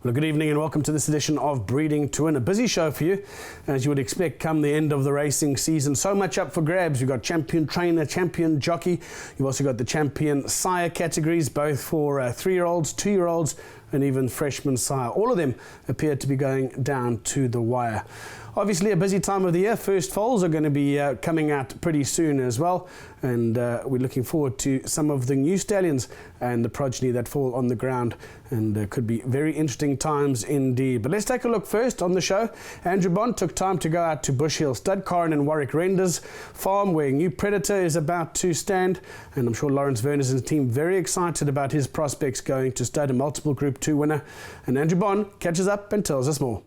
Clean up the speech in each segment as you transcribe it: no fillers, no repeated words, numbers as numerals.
Well, good evening and welcome to this edition of Breeding to Win. A busy show for you, as you would expect come the end of the racing season. So much up for grabs. You've got champion trainer, champion jockey. You've also got the champion sire categories, both for 3-year-olds, 2-year-olds, and even freshman sire. All of them appear to be going down to the wire. Obviously a busy time of the year. First foals are going to be coming out pretty soon as well, and we're looking forward to some of the new stallions and the progeny that fall on the ground, and could be very interesting times indeed. But let's take a look first on the show. Andrew Bond took time to go out to Bush Hill Stud, Corin and Warwick Render's farm, where New Predator is about to stand, and I'm sure Lawrence Verners and his team very excited about his prospects going to stud, a multiple Group 2 winner. And Andrew Bond catches up and tells us more.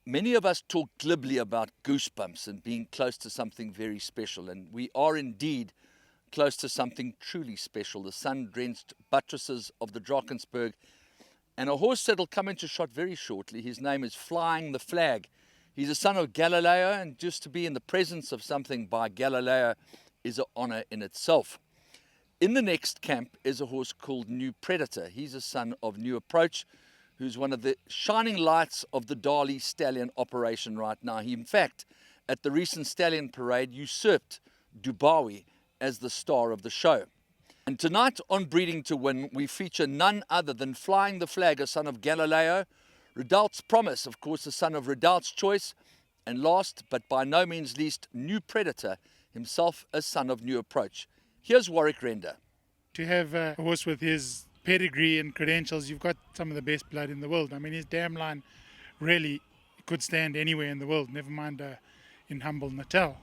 Many of us talk glibly about goosebumps and being close to something very special, and we are indeed close to something truly special, the sun-drenched buttresses of the Drakensberg, and a horse that will come into shot very shortly. His name is Flying the Flag. He's a son of Galileo, and just to be in the presence of something by Galileo is an honor in itself. In the next camp is a horse called New Predator. He's a son of New Approach, who's one of the shining lights of the Darley Stallion operation right now. He, in fact, at the recent Stallion Parade, usurped Dubawi as the star of the show. And tonight on Breeding to Win, we feature none other than Flying the Flag, a son of Galileo, Redoubt's Promise, of course, the son of Redoubt's Choice, and last but by no means least, New Predator, himself a son of New Approach. Here's Warwick Render. To have a horse with his pedigree and credentials, you've got some of the best blood in the world. I mean, his dam line really could stand anywhere in the world, never mind in humble Natal.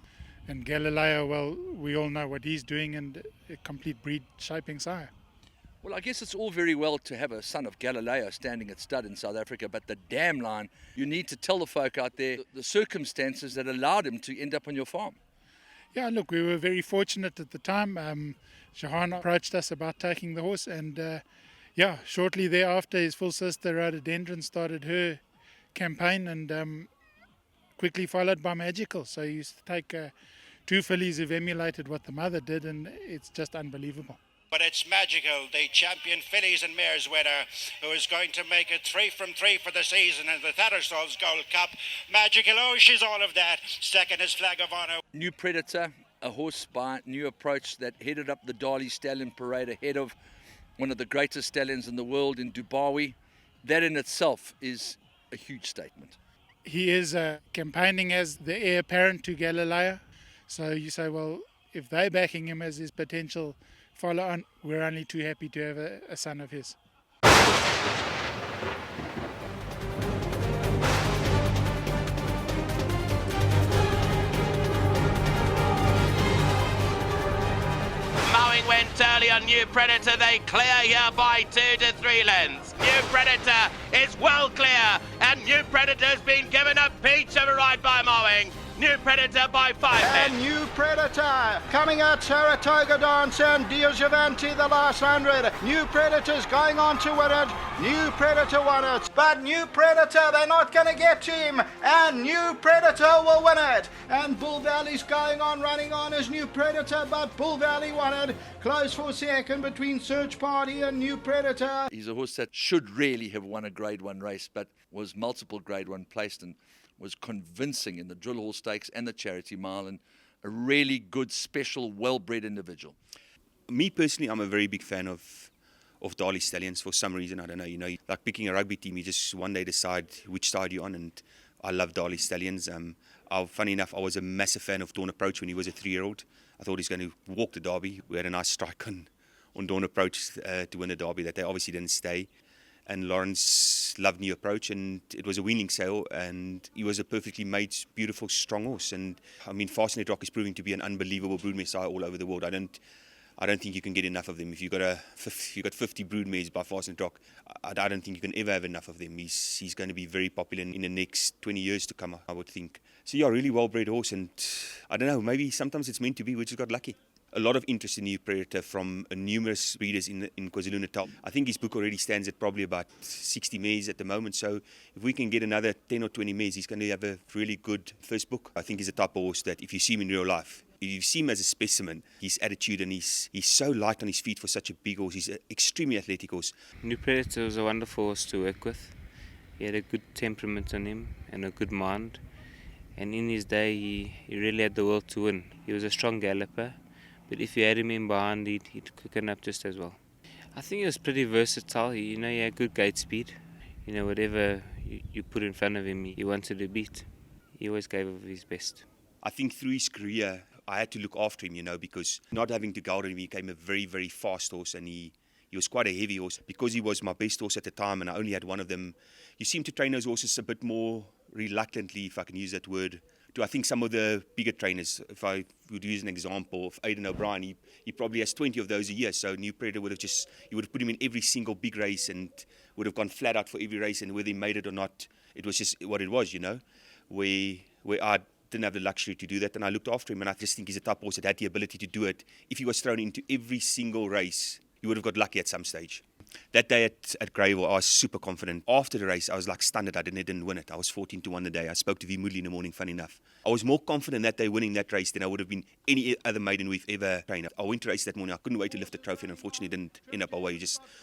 And Galileo, well, we all know what he's doing, and a complete breed shaping sire. Well, I guess it's all very well to have a son of Galileo standing at stud in South Africa, but the dam line, you need to tell the folk out there the circumstances that allowed him to end up on your farm. Yeah, look, we were very fortunate at the time. Shahan approached us about taking the horse, and shortly thereafter his full sister Rhododendron started her campaign, and quickly followed by Magical. So he used to take 2 fillies who've emulated what the mother did, and it's just unbelievable. But it's Magical, the champion fillies and mares winner, who is going to make it 3 from 3 for the season in the Tattersall's Gold Cup. Magical, oh, she's all of that. Second is Flag of Honor. New Predator, a horse by New Approach that headed up the Darley Stallion Parade ahead of one of the greatest stallions in the world in Dubawi. That in itself is a huge statement. He is campaigning as the heir apparent to Galileo. So you say, well, if they're backing him as his potential follow-on, we're only too happy to have a son of his. Mowing went early on New Predator. They clear here by 2 to 3 lengths. New Predator is well clear, and New Predator's been given a peach of a ride by Mowing. New Predator by 5 and lengths. New Predator coming at Saratoga Dance and Dio Giovanti the last 100. New Predator's going on to win it. New Predator won it. But New Predator, they're not going to get to him. And New Predator will win it. And Bull Valley's going on, running on as New Predator, but Bull Valley won it. Close for second between Search Party and New Predator. He's a horse that should really have won a Grade 1 race, but was multiple Grade 1 placed and was convincing in the Drill Hall Stakes and the Charity Mile, and a really good, special, well-bred individual. Me personally, I'm a very big fan of Darley Stallions for some reason. I don't know, like picking a rugby team, you just one day decide which side you're on, and I love Darley Stallions. Funny enough, I was a massive fan of Dawn Approach when he was a 3-year-old. I thought he was going to walk the derby. We had a nice strike on Dawn Approach to win the derby that they obviously didn't stay. And Lawrence loved New Approach, and it was a winning sale, and he was a perfectly made, beautiful, strong horse. And I mean, Fascinated Rock is proving to be an unbelievable brood messiah all over the world. I I don't think you can get enough of them. If you've got 50 broodmares by Fast and Rock, I don't think you can ever have enough of them. He's going to be very popular in the next 20 years to come, I would think. So yeah, really well-bred horse, and I don't know, maybe sometimes it's meant to be, we just got lucky. A lot of interest in New Predator from numerous breeders in KwaZulu-Natal. I think his book already stands at probably about 60 mares at the moment, so if we can get another 10 or 20 mares, he's going to have a really good first book. I think he's a type of horse that if you see him in real life, if you see him as a specimen, his attitude, and he's so light on his feet for such a big horse. He's an extremely athletic horse. New Predator was a wonderful horse to work with. He had a good temperament on him and a good mind. And in his day, he really had the world to win. He was a strong galloper, but if you had him in behind, he'd quicken up just as well. I think he was pretty versatile. He had good gate speed. Whatever you put in front of him, he wanted to beat. He always gave of his best. I think through his career, I had to look after him, because not having to guard him, he became a very, very fast horse, and he was quite a heavy horse. Because he was my best horse at the time and I only had one of them, you seem to train those horses a bit more reluctantly, if I can use that word. I think some of the bigger trainers, if I would use an example of Aidan O'Brien, he probably has 20 of those a year, so New Predator would have put him in every single big race and would have gone flat out for every race, and whether he made it or not, it was just what it was, where I didn't have the luxury to do that, and I looked after him, and I just think he's a type of horse that had the ability to do it. If he was thrown into every single race, he would have got lucky at some stage. That day at Greyville, I was super confident. After the race, I was like stunned that I didn't win it. I was 14-1 the day. I spoke to V. Moodley in the morning, funny enough. I was more confident that day winning that race than I would have been any other maiden we've ever trained. I went to race that morning. I couldn't wait to lift the trophy, and unfortunately didn't end up away.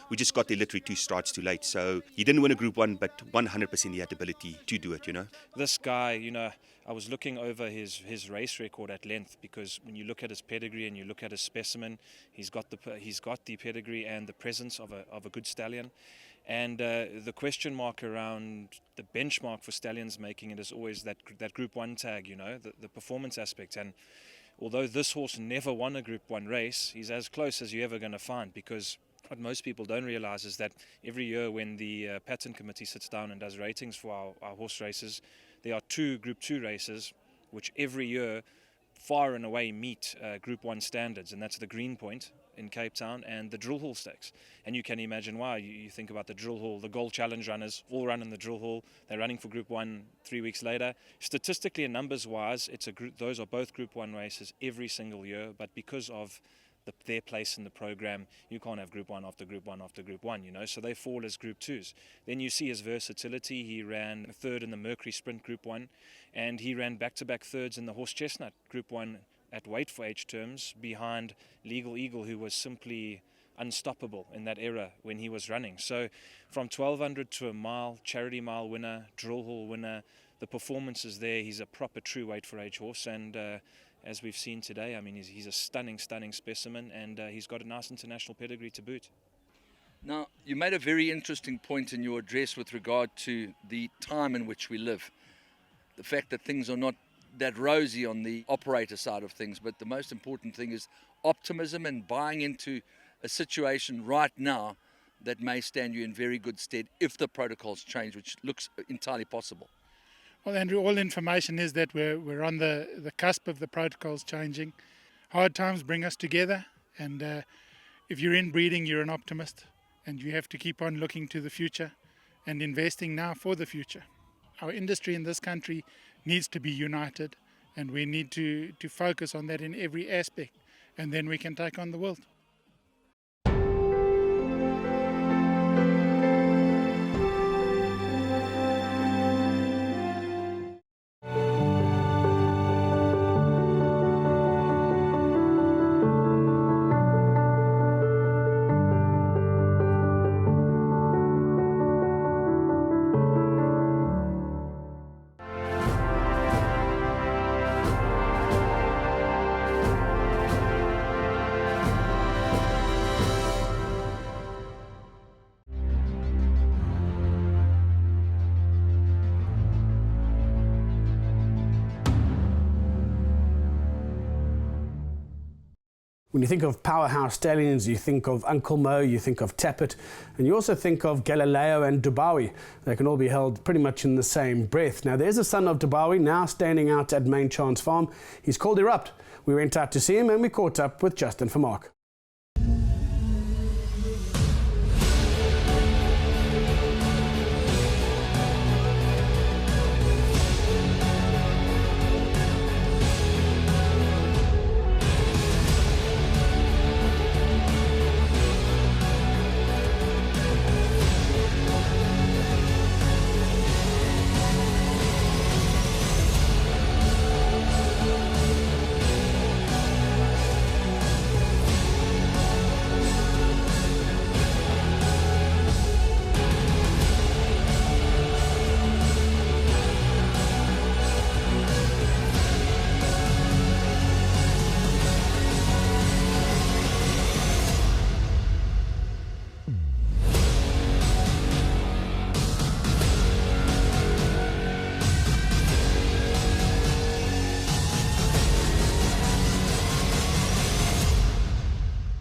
We just got there literally 2 strides too late. So he didn't win a Group 1, but 100% he had the ability to do it, This guy, I was looking over his race record at length, because when you look at his pedigree and you look at his specimen, he's got the pedigree and the presence of a good stallion. And the question mark around the benchmark for stallions making it is always that Group 1 tag, the performance aspect. And although this horse never won a Group 1 race, he's as close as you're ever going to find, because what most people don't realize is that every year when the pattern committee sits down and does ratings for our horse races, there are 2 Group 2 races which every year far and away meet Group 1 standards, and that's the Green Point in Cape Town and the Drill Hall Stakes. And you can imagine why. You think about the Drill Hall, the Gold Challenge runners all run in the Drill Hall. They're running for Group 1 3 weeks later. Statistically and numbers-wise, those are both Group 1 races every single year, but because of their place in the program, you can't have Group 1 after Group 1 after Group 1, so they fall as Group 2s. Then you see his versatility. He ran 3rd in the Mercury Sprint Group 1, and he ran back-to-back 3rds in the Horse Chestnut Group 1 at weight for age terms behind Legal Eagle, who was simply unstoppable in that era when he was running. So from 1200 to a mile, charity mile winner, Drill Hall winner, the performance is there. He's a proper true weight for age horse, and as we've seen today, he's a stunning specimen, and he's got a nice international pedigree to boot. Now, you made a very interesting point in your address with regard to the time in which we live. The fact that things are not that rosy on the operator side of things, but the most important thing is optimism and buying into a situation right now that may stand you in very good stead if the protocols change, which looks entirely possible. Well, Andrew, all information is that we're on the cusp of the protocols changing. Hard times bring us together, and if you're in breeding, you're an optimist, and you have to keep on looking to the future and investing now for the future. Our industry in this country needs to be united, and we need to focus on that in every aspect, and then we can take on the world. When you think of powerhouse stallions, you think of Uncle Mo, you think of Tappet, and you also think of Galileo and Dubawi. They can all be held pretty much in the same breath. Now, there's a son of Dubawi now standing out at Main Chance Farm. He's called Erupt. We went out to see him and we caught up with Justin Vermaak.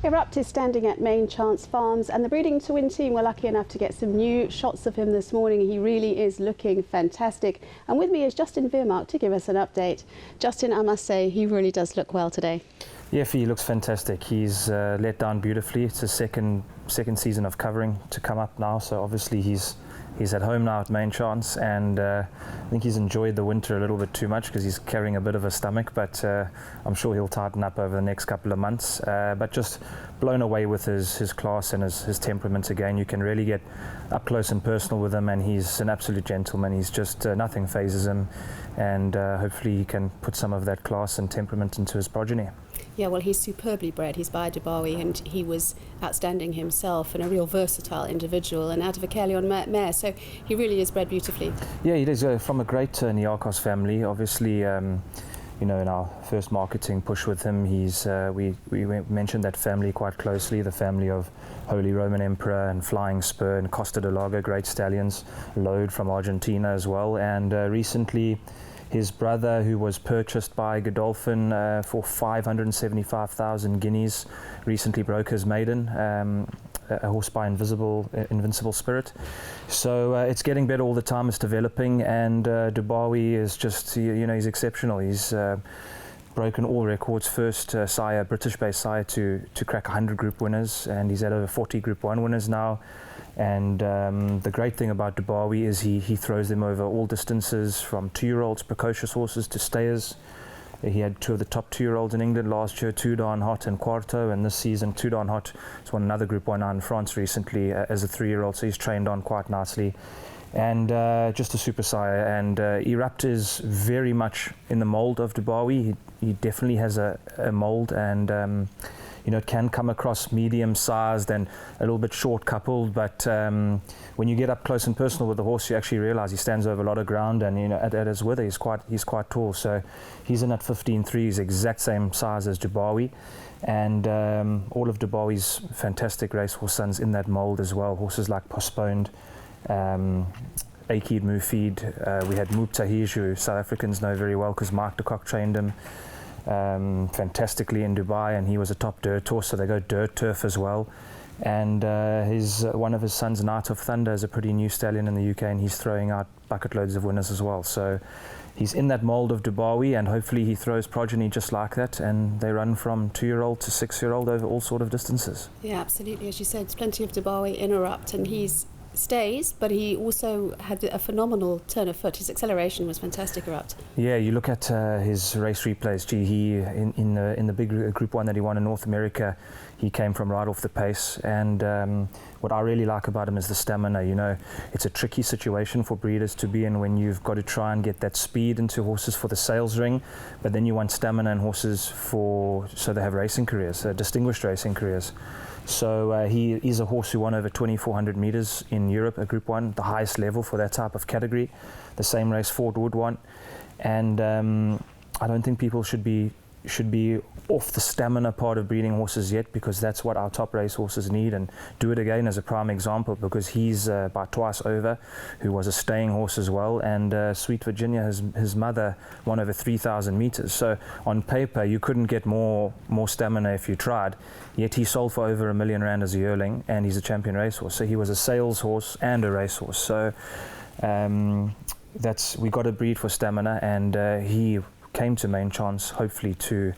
Erupt is standing at Main Chance Farms, and the Breeding to Win team were lucky enough to get some new shots of him this morning. He really is looking fantastic. And with me is Justin Veermark to give us an update. Justin, I must say, he really does look well today. Yeah, he looks fantastic. He's let down beautifully. It's his second season of covering to come up now, so obviously he's at home now at Main Chance, and I think he's enjoyed the winter a little bit too much because he's carrying a bit of a stomach, but I'm sure he'll tighten up over the next couple of months. But just blown away with his class and his temperament again. You can really get up close and personal with him, and he's an absolute gentleman. He's just nothing phases him, and hopefully he can put some of that class and temperament into his progeny. Yeah, well, he's superbly bred. He's by Dubawi, and he was outstanding himself and a real versatile individual, and out of a Caerleon mare, so he really is bred beautifully. Yeah, he is from a great Niarchos family. Obviously, in our first marketing push with him, we mentioned that family quite closely, the family of Holy Roman Emperor and Flying Spur and Costa del Lago, great stallions, Load from Argentina as well, and recently his brother, who was purchased by Godolphin for 575,000 guineas, recently broke his maiden, a horse by Invincible Spirit. So it's getting better all the time, it's developing, and Dubawi is just, he's exceptional. He's broken all records, first British-based sire to crack 100 Group winners, and he's at over 40 Group 1 winners now. And the great thing about Dubawi is he throws them over all distances, from 2-year-olds, precocious horses, to stayers. He had 2 of the top 2-year-olds in England last year, Tout d'An Hot and Quarto, and this season Tout d'An Hot has won another Group 1 in France recently as a 3-year-old, so he's trained on quite nicely. And just a super sire, and Erupt is very much in the mould of Dubawi. He definitely has a mould, and it can come across medium-sized and a little bit short-coupled, but when you get up close and personal with the horse, you actually realise he stands over a lot of ground, and at his wither, he's quite tall. So he's in at 15.3, he's exact same size as Dubawi, and all of Dubawi's fantastic racehorse sons in that mould as well. Horses like Postponed, Akid Mufid, we had Moop Tahij, who South Africans know very well because Mark de Kock trained him fantastically in Dubai, and he was a top dirt horse, so they go dirt turf as well. And one of his sons, Night of Thunder, is a pretty new stallion in the UK, and he's throwing out bucket loads of winners as well. So he's in that mould of Dubawi, and hopefully he throws progeny just like that, and they run from 2-year-old to 6-year-old over all sort of distances. Yeah, absolutely. As you said, there's plenty of Dubawi in Erupt, and he's stays, but he also had a phenomenal turn of foot. His acceleration was fantastic, Erupt. Yeah, you look at his race replays. He in the big Group 1 that he won in North America, he came from right off the pace, and what I really like about him is the stamina. It's a tricky situation for breeders to be in when you've got to try and get that speed into horses for the sales ring, but then you want stamina in horses so they have racing careers, distinguished racing careers. So he is a horse who won over 2,400 metres in Europe at Group 1, the highest level for that type of category. The same race Ford Wood won. And I don't think people should be off the stamina part of breeding horses yet, because that's what our top race horses need. And Do It Again as a prime example, because he's by Twice Over, who was a staying horse as well, and Sweet Virginia, his mother, won over 3,000 metres. So on paper you couldn't get more stamina if you tried, yet he sold for over R1 million as a yearling, and he's a champion racehorse. So he was a sales horse and a racehorse. So we got to breed for stamina, and he came to Main Chance hopefully to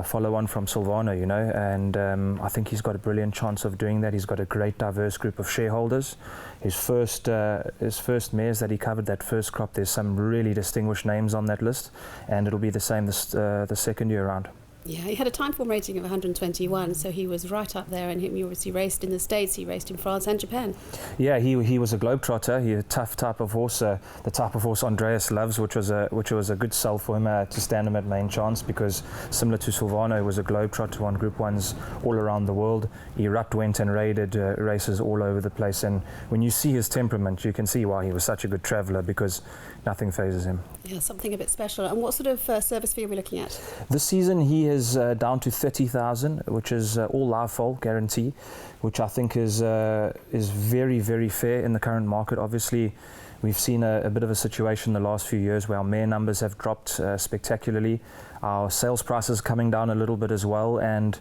follow on from Silvano, and I think he's got a brilliant chance of doing that. He's got a great diverse group of shareholders. His first mares that he covered, that first crop, there's some really distinguished names on that list, and it'll be the same the second year around. Yeah, he had a timeform rating of 121, so he was right up there, and he obviously raced in the States, he raced in France and Japan. Yeah, he was a globetrotter. He's a tough type of horse, the type of horse Andreas loves, which was a good sell for him to stand him at Main Chance, because similar to Silvano, he was a globetrotter, won Group 1s all around the world. Erupt went and raided races all over the place, and when you see his temperament, you can see why he was such a good traveller, because nothing phases him. Yeah, something a bit special. And what sort of service fee are we looking at? This season he is down to 30,000, which is all live foal guarantee, which I think is very, very fair in the current market. Obviously, we've seen a bit of a situation the last few years where our mare numbers have dropped spectacularly. Our sales prices coming down a little bit as well, and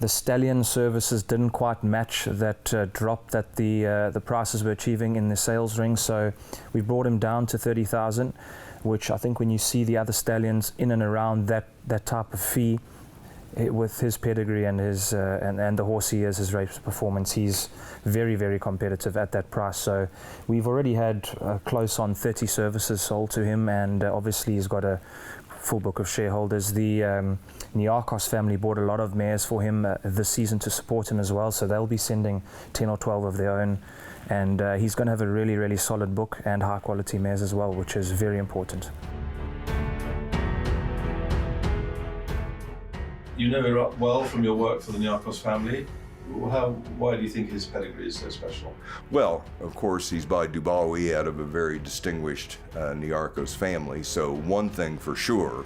the stallion services didn't quite match that drop that the prices were achieving in the sales ring, so we brought him down to 30,000, which I think when you see the other stallions in and around that type of fee, with his pedigree and his and the horse he is, his race performance, he's very, very competitive at that price. So we've already had close on 30 services sold to him, and obviously he's got a full book of shareholders. The Niarchos family bought a lot of mares for him this season to support him as well, so they'll be sending 10 or 12 of their own, and he's going to have a really, really solid book and high quality mares as well, which is very important. You know Erupt well from your work for the Niarchos family. Why do you think his pedigree is so special? Well, of course, he's by Dubawi out of a very distinguished Niarchos family. So one thing for sure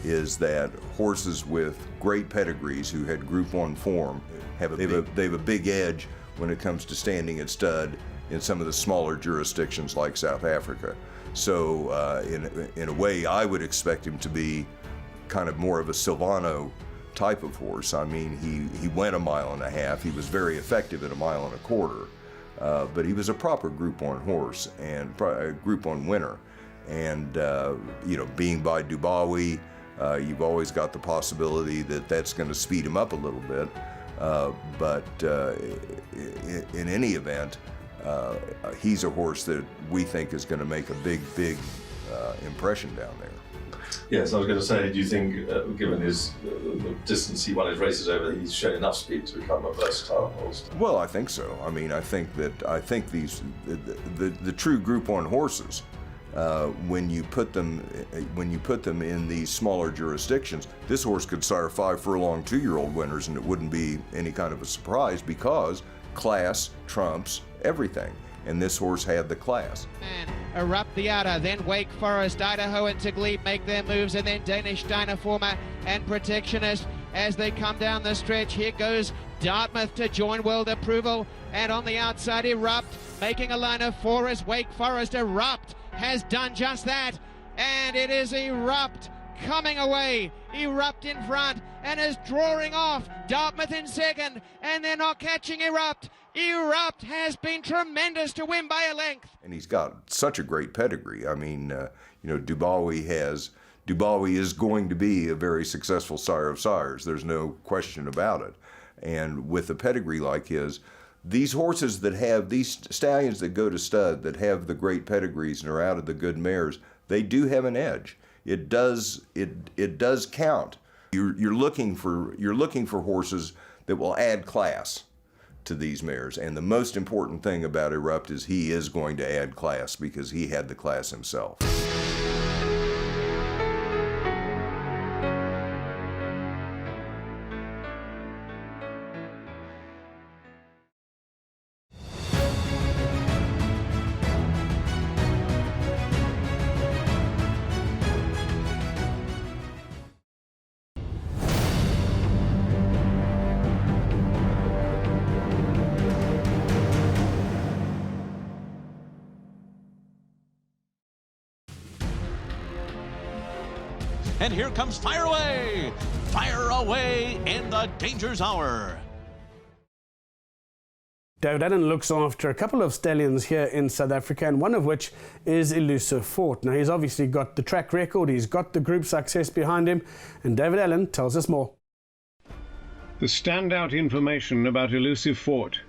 is that horses with great pedigrees who had Group 1 form they have a big edge when it comes to standing at stud in some of the smaller jurisdictions like South Africa. So in a way, I would expect him to be kind of more of a Silvano type of horse. I mean, he went 1.5 miles. He was very effective at 1.25 miles, but he was a proper Group 1 horse and a Group 1 winner. And you know, being by Dubawi, you've always got the possibility that that's going to speed him up a little bit. But in any event, he's a horse that we think is going to make a big impression down there. Yes, I was going to say, do you think, given the distance he won his races over, he's shown enough speed to become a versatile horse? Well, I think so. I mean, I think these the true Group 1 horses, when you put them in these smaller jurisdictions, this horse could sire 5 furlong 2-year-old winners, and it wouldn't be any kind of a surprise because class trumps everything. And this horse had the class. Erupt the outer, then Wake Forest, Idaho and Tagleep make their moves, and then Danish Dynaformer and Protectionist as they come down the stretch. Here goes Dartmouth to join World Approval, and on the outside Erupt making a line of 4 as Wake Forest. Erupt has done just that, and it is Erupt coming away. Erupt in front and is drawing off Dartmouth in second, and they're not catching Erupt. Erupt has been tremendous to win by a length. And he's got such a great pedigree. I mean, you know, Dubawi is going to be a very successful sire of sires. There's no question about it. And with a pedigree like his, these horses that have, these stallions that go to stud, that have the great pedigrees and are out of the good mares, they do have an edge. It does count. You're looking for horses that will add class to these mares, and the most important thing about Erupt is he is going to add class because he had the class himself. And here comes Fire Away in the Danger's Hour. David Allen looks after a couple of stallions here in South Africa, and one of which is Elusive Fort. Now, he's obviously got the track record, he's got the group success behind him, and David Allen tells us more. The standout information about Elusive Fort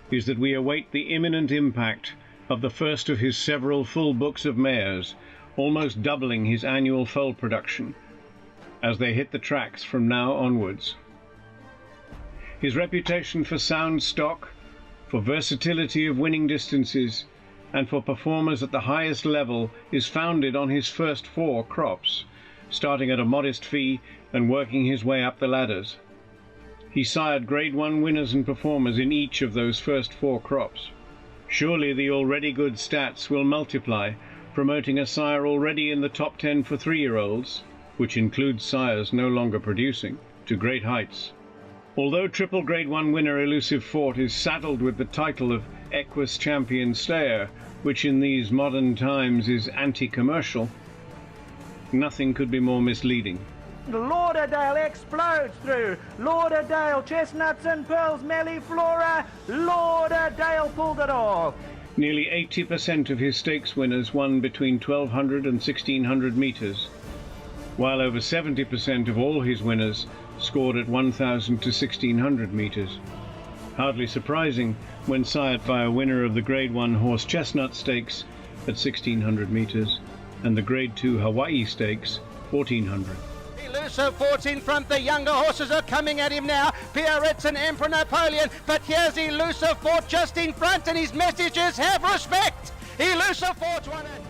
is that we await the imminent impact of the first of his several full books of mares, almost doubling his annual foal production as they hit the tracks from now onwards. His reputation for sound stock, for versatility of winning distances, and for performers at the highest level is founded on his first 4 crops, starting at a modest fee and working his way up the ladders. He sired Grade 1 winners and performers in each of those first 4 crops. Surely the already good stats will multiply, promoting a sire already in the top 10 for 3-year-olds, which includes sires no longer producing, to great heights. Although triple Grade 1 winner Elusive Fort is saddled with the title of Equus Champion Slayer, which in these modern times is anti-commercial, nothing could be more misleading. Lauderdale explodes through. Lauderdale, Chestnuts and Pearls, Melliflora. Lauderdale pulled it off. Nearly 80% of his stakes winners won between 1,200 and 1,600 metres, while over 70% of all his winners scored at 1,000 to 1,600 metres. Hardly surprising when sired by a winner of the Grade 1 Horse Chestnut Stakes at 1,600 metres and the Grade 2 Hawaii Stakes 1,400. Elusive Fort's in front. The younger horses are coming at him now. Pierret's and Emperor Napoleon. But here's Elusive Fort just in front, and his message is have respect. Elusive Fort's won it.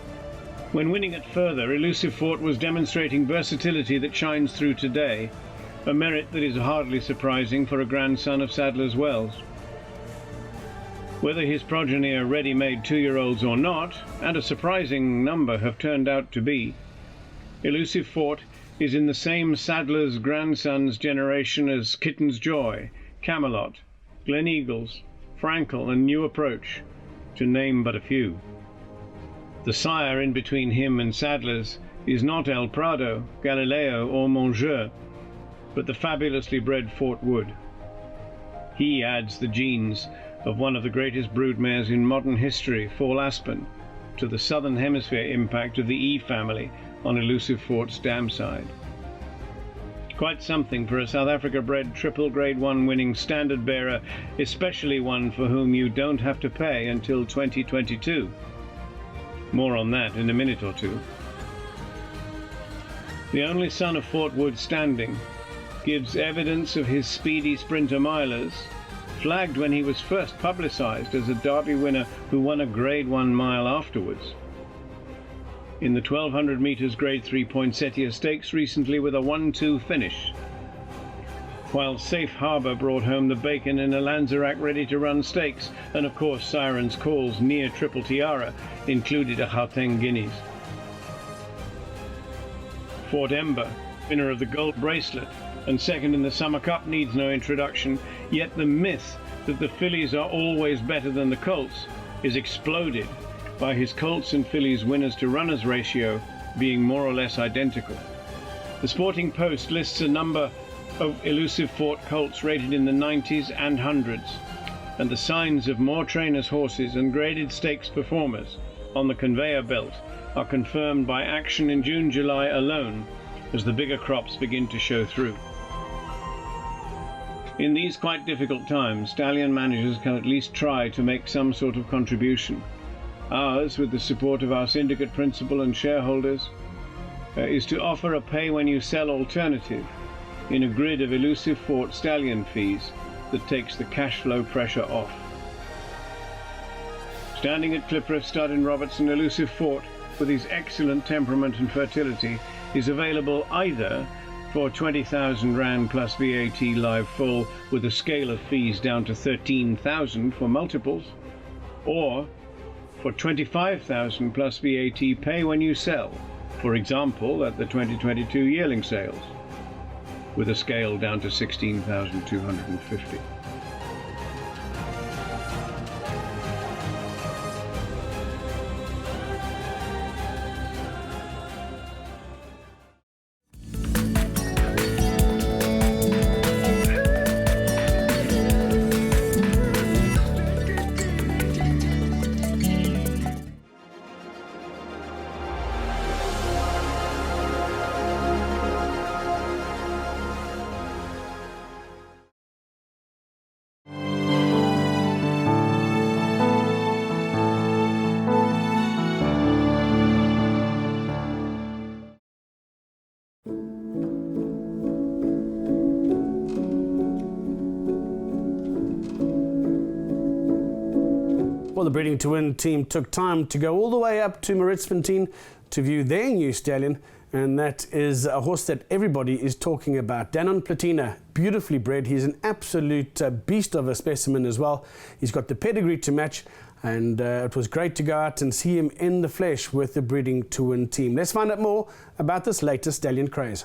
When winning it further, Elusive Fort was demonstrating versatility that shines through today, a merit that is hardly surprising for a grandson of Sadler's Wells. Whether his progeny are ready-made 2-year-olds or not, and a surprising number have turned out to be, Elusive Fort is in the same Sadler's grandson's generation as Kitten's Joy, Camelot, Glen Eagles, Frankel and New Approach, to name but a few. The sire in between him and Sadler's is not El Prado, Galileo or Mongeur, but the fabulously bred Fort Wood. He adds the genes of one of the greatest broodmares in modern history, Fall Aspen, to the Southern Hemisphere impact of the E family on Elusive Fort's dam side. Quite something for a South Africa-bred triple Grade 1 winning standard bearer, especially one for whom you don't have to pay until 2022. More on that in a minute or two. The only son of Fort Wood standing, gives evidence of his speedy sprinter milers, flagged when he was first publicised as a Derby winner who won a Grade 1 mile afterwards. In the 1,200 metres Grade 3 Poinsettia Stakes recently with a 1-2 finish, while Safe Harbour brought home the bacon in a Lanzerac ready-to-run stakes, and of course Siren's Call's near Triple Tiara included a Gauteng Guineas. Fort Ember, winner of the Gold Bracelet and second in the Summer Cup, needs no introduction, yet the myth that the fillies are always better than the colts is exploded by his colts and fillies winners to runners ratio being more or less identical. The Sporting Post lists a number of Elusive Fort colts rated in the 90s and 100s, and the signs of more trainers' horses and graded stakes performers on the conveyor belt are confirmed by action in June-July alone as the bigger crops begin to show through. In these quite difficult times, stallion managers can at least try to make some sort of contribution. Ours, with the support of our syndicate principal and shareholders, is to offer a pay-when-you-sell alternative in a grid of Elusive Fort stallion fees that takes the cash flow pressure off. Standing at Clipperif Stud in Robertson, Elusive Fort, with his excellent temperament and fertility, is available either for 20,000 Rand plus VAT live full with a scale of fees down to 13,000 for multiples, or for 25,000 plus VAT pay when you sell, for example at the 2022 yearling sales, with a scale down to 16,250. Well, the Breeding to Win team took time to go all the way up to Maritzfontein to view their new stallion, and that is a horse that everybody is talking about. Danon Platina, beautifully bred. He's an absolute beast of a specimen as well. He's got the pedigree to match, and it was great to go out and see him in the flesh with the Breeding to Win team. Let's find out more about this latest stallion craze.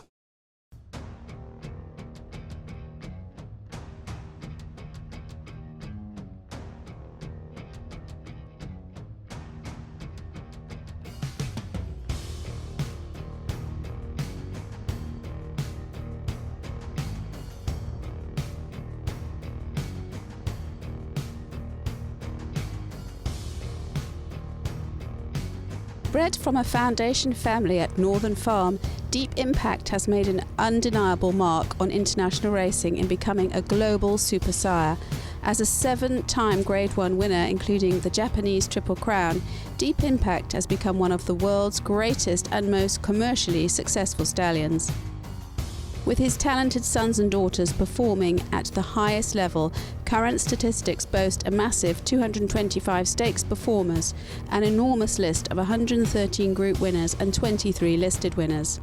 Bred from a foundation family at Northern Farm, Deep Impact has made an undeniable mark on international racing in becoming a global super sire. As a 7-time Grade 1 winner, including the Japanese Triple Crown, Deep Impact has become one of the world's greatest and most commercially successful stallions. With his talented sons and daughters performing at the highest level, current statistics boast a massive 225 stakes performers, an enormous list of 113 group winners and 23 listed winners.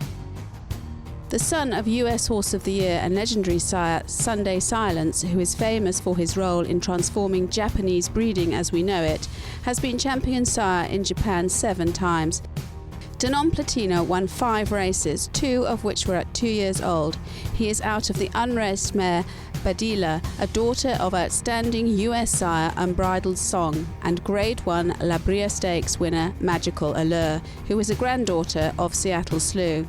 The son of US Horse of the Year and legendary sire Sunday Silence, who is famous for his role in transforming Japanese breeding as we know it, has been champion sire in Japan 7 times. Danon Platina won 5 races, 2 of which were at 2 years old. He is out of the unraced mare Badila, a daughter of outstanding US sire Unbridled Song, and Grade 1 La Brea Stakes winner Magical Allure, who is a granddaughter of Seattle Slew.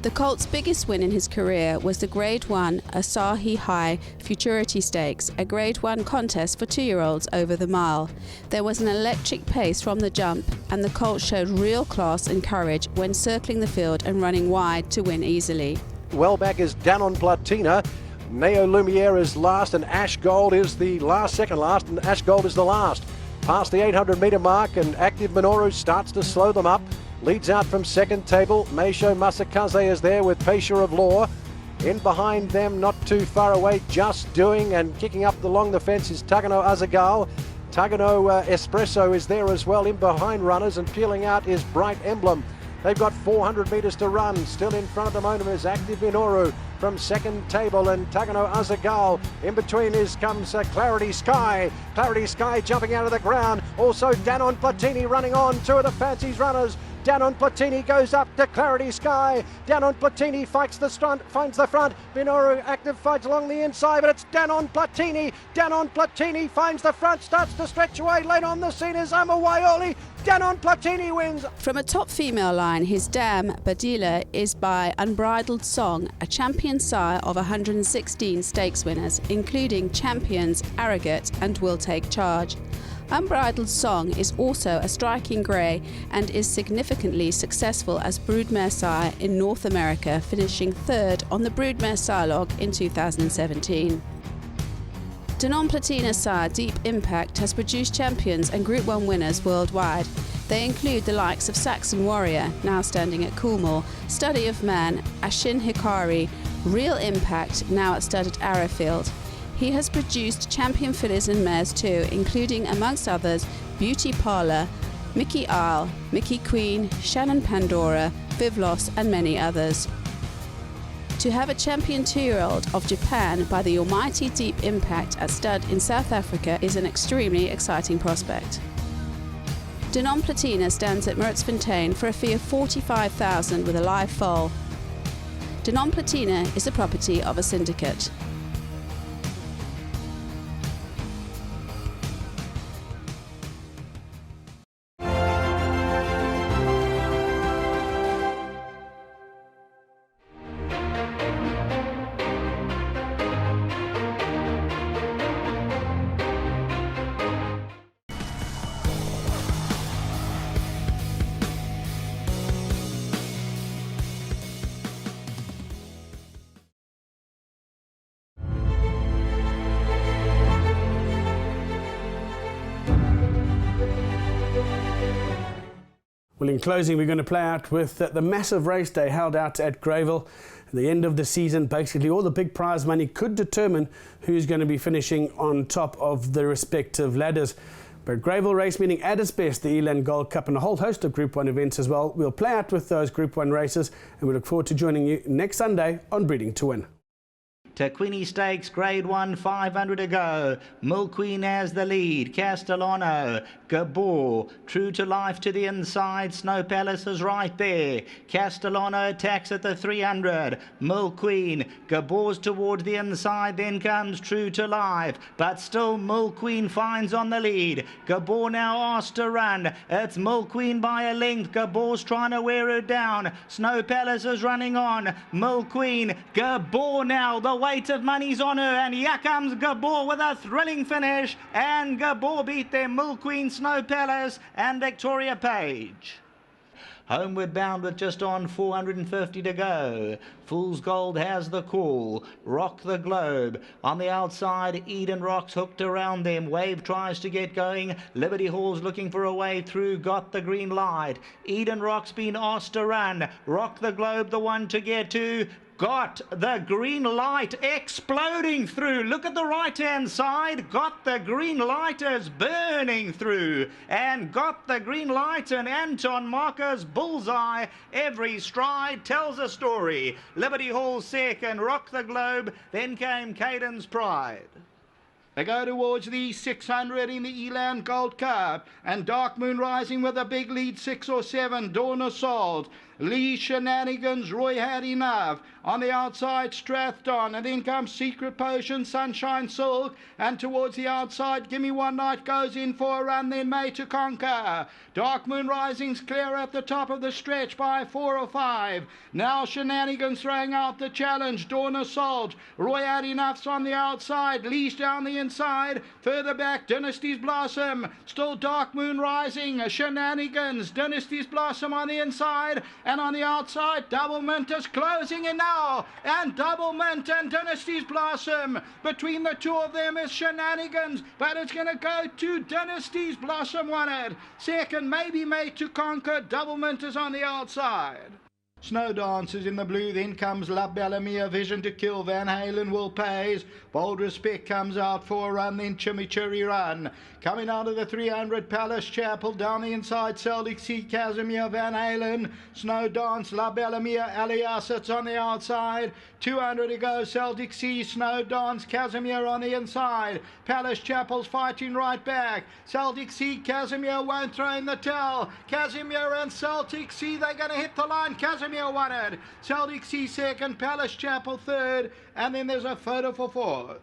The colt's biggest win in his career was the Grade 1 Asahi High Futurity Stakes, a Grade 1 contest for 2-year-olds over the mile. There was an electric pace from the jump, and the colt showed real class and courage when circling the field and running wide to win easily. Well back is Danon Platina. Neo Lumiere is last, and Ash Gold is the second last, and Ash Gold is the last. Past the 800 metre mark, and Active Minoru starts to slow them up. Leads out from second table. Meisho Masakaze is there with Paisha of Law. In behind them, not too far away, Just Doing, and kicking up along the fence is Tagano Azagal. Tagano Espresso is there as well in behind runners, and peeling out is Bright Emblem. They've got 400 metres to run. Still in front at the moment is Active Minoru from second table, and Tagano Azagal. In between comes Clarity Sky. Clarity Sky jumping out of the ground. Also Danon Platini running on. 2 of the fancies runners. Danon Platini goes up to Clarity Sky. Danon Platini fights the front, finds the front. Minoru Active fights along the inside, but it's Danon Platini. Danon Platini finds the front, starts to stretch away. Late on the scene is Amawaioli. Danon Platini wins. From a top female line, his dam, Badila, is by Unbridled Song, a champion sire of 116 stakes winners, including champions Arrogate and Will Take Charge. Unbridled Song is also a striking grey and is significantly successful as broodmare sire in North America, finishing 3rd on the Broodmare Sire Log in 2017. Danon Platina sire Deep Impact has produced champions and Group 1 winners worldwide. They include the likes of Saxon Warrior, now standing at Coolmore, Study of Man, Ashin Hikari, Real Impact, now at stud at Arrowfield. He has produced champion fillies and mares too, including, amongst others, Beauty Parlour, Mickey Isle, Mickey Queen, Shannon Pandora, Vivlos, and many others. To have a champion 2-year-old of Japan by the almighty Deep Impact at stud in South Africa is an extremely exciting prospect. Danon Platina stands at Mertzfontein for a fee of $45,000 with a live foal. Danon Platina is the property of a syndicate. Well, in closing, we're going to play out with the massive race day held out at Greyville. At the end of the season, basically all the big prize money could determine who's going to be finishing on top of the respective ladders. But Greyville race meeting at its best, the Eland Gold Cup and a whole host of Group 1 events as well. We'll play out with those Group 1 races, and we look forward to joining you next Sunday on Breeding to Win. Taquini Stakes, Grade 1, 500 to go. Mill Queen has the lead. Castellano, Gabor, True to Life to the inside. Snow Palace is right there. Castellano attacks at the 300. Mill Queen, Gabor's towards the inside. Then comes True to Life, but still Mill Queen finds on the lead. Gabor now asked to run. It's Mill Queen by a length. Gabor's trying to wear her down. Snow Palace is running on. Mill Queen, Gabor now the weight of money's on her, and here comes Gabor with a thrilling finish, and Gabor beat them Mill Queen, Snow Palace and Victoria Page. Homeward bound with just on 450 to go. Fool's Gold has the call. Rock the Globe. On the outside, Eden Rocks hooked around them. Wave tries to get going. Liberty Hall's looking for a way through. Got the green light. Eden Rocks been asked to run. Rock the Globe, the one to get to. Got the green light exploding through. Look at the right-hand side. Got the green lighters burning through. And got the green light, and Anton Marker's bullseye. Every stride tells a story. Liberty Hall second, Rock the Globe. Then came Caden's Pride. They go towards the 600 in the Eland Gold Cup, and Dark Moon Rising with a big lead, 6 or 7. Dawn Assault, Lee Shenanigans, Roy Had Enough. On the outside, Strathdown, and then comes Secret Potion, Sunshine Silk, and towards the outside, Gimme One Night goes in for a run, then Made to Conquer. Dark Moon Rising's clear at the top of the stretch by 4 or 5. Now Shenanigans throwing out the challenge. Dawn Assault, Roy Had Enough's on the outside, Lee's down the inside. Further back, Dynasty's Blossom, still Dark Moon Rising, Shenanigans, Dynasty's Blossom on the inside, and on the outside, Double Mint is closing in now, and Double Mint and Dynasty's Blossom. Between the two of them is Shenanigans, but it's going to go to Dynasty's Blossom won it. Second, maybe Made to Conquer. Double Mint is on the outside. Snow Dancers in the blue, then comes La Bellamia, Vision to Kill, Van Halen Will Pays. Bold Respect comes out for a run, then Chimichurri Run. Coming out of the 300, Palace Chapel, down the inside, Celtic Sea, Casimir, Van Halen, Snow Dance, La Bellamia, Alias, it's on the outside. 200 to go, Celtic Sea, Snow Dance, Casimir on the inside. Palace Chapel's fighting right back. Celtic Sea, Casimir won't throw in the towel. Casimir and Celtic Sea, they're going to hit the line. Casimir won it. Celtic Sea second, Palace Chapel third, and then there's a photo for fourth.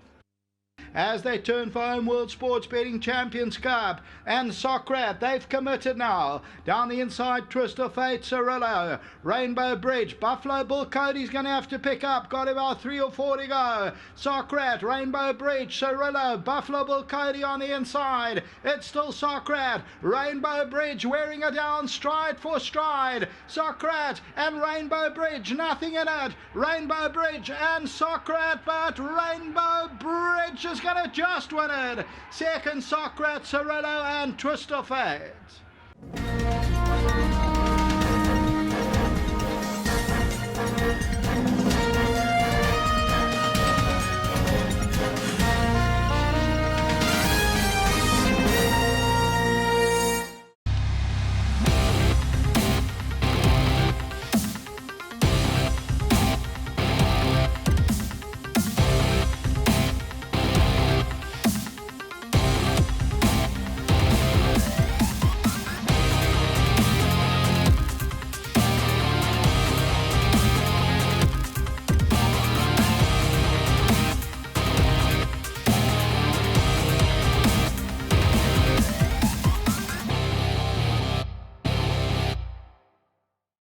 As they turn for Home World Sports Betting Champions Cup, and Socrat, they've committed now. Down the inside, Twist of Fate, Cirillo, Rainbow Bridge, Buffalo Bull Cody's going to have to pick up, got about 3 or 4 to go. Socrat, Rainbow Bridge, Cirillo, Buffalo Bull Cody on the inside. It's still Socrat, Rainbow Bridge wearing it down stride for stride. Socrat and Rainbow Bridge, nothing in it. Rainbow Bridge and Socrat, but Rainbow Bridge is going to just win it. Second, Socrat, Cirillo and Twist of Fate.